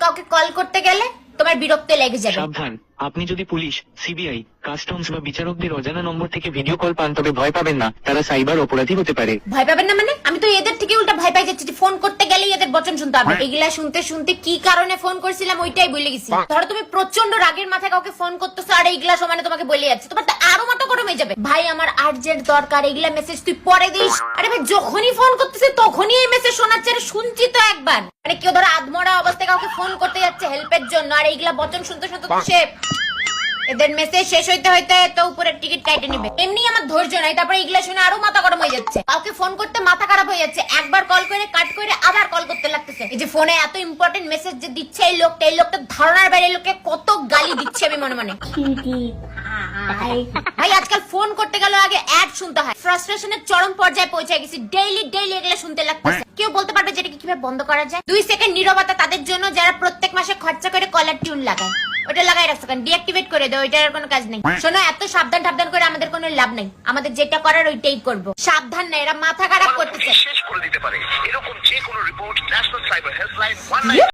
কাউকে কল করতে গেলে তোমার বিরক্তি লেগে যাবে। সাবধান, আপনি যদি পুলিশ, সিবিআই, কাস্টমস বা বিচারকদের অজানা নম্বর থেকে ভিডিও কল পান তবে ভয় পাবেন না, তারা সাইবার অপরাধী হতে পারে। ভয় পাবেন না মানে? আমি তো এদের থেকে উল্টা ভয় পাই যাচ্ছি যে ফোন করতে গেলেই এদের বচন শুনতে হবে। এগুলা শুনতে শুনতে কি কারণে ফোন করছিলাম ওইটাই ভুলে গেছি। ধরো তুমি প্রচন্ড রাগের মাথায় কাউকে ফোন করতেছো আর এইগুলা সমানে তোমাকে বলে যাচ্ছে, তোমার তো আরো মাথা গরম হয়ে যাবে। ভাই আমার আর্জেন্ট দরকার, এগুলা মেসেজ তুই পরে দিস। আরে ভাই যখনই ফোন করতেছে তখনই এই মেসেজ শোনাচ্ছে, আরে শুনছি তো একবার। মানে কেউ ধরো আধমরা অবস্থায় কাউকে ফোন করতে যাচ্ছে হেল্পের জন্য, আর এইগুলা বচন শুনতে শুনতে সে এদের মেসেজ শেষ হইতে হইতে তো উপরের টিকিট কাটে নিবে। এমনি আমার ধৈর্য নাই, তারপরে এগুলা শুনে আরো মাথা গরম হয়ে যাচ্ছে। কাউকে ফোন করতে মাথা খারাপ হয়ে যাচ্ছে, একবার কল করে কাট করে আবার কল করতে লাগতেছে। এই যে ফোনে এত ইম্পর্টেন্ট মেসেজ যে দিচ্ছে এই লোকটা ধারণার বাইরে লোককে কত গালি দিচ্ছে আমি মনে মনে। ভাই আজকাল ফোন করতে গেলে আগে অ্যাড শুনতে হয়, ফ্রাস্ট্রেশনের চরম পর্যায়ে পৌঁছে গেছি। ডেইলি এগুলা শুনতে লাগতেছে। কেউ বলতে পারবে যেটা কিভাবে বন্ধ করা যায়? 2 সেকেন্ড নীরবতা তাদের জন্য যারা প্রত্যেক মাসে খরচা করে কলার টিউন লাগায়। ওটা লাগাই রাখছো কেন? ডিঅ্যাক্টিভেট করে দাও, ওইটার কোনো কাজ নেই। শোনো, এত সাবধান করে আমাদের কোনো লাভ নেই। আমাদের যেটা করার ওইটাই করব। সাবধান না, এরা মাথা খারাপ করতেছে। শেষ করে দিতে পারে এরকম যে কোনো রিপোর্ট ন্যাশনাল সাইবার হেল্পলাইন 19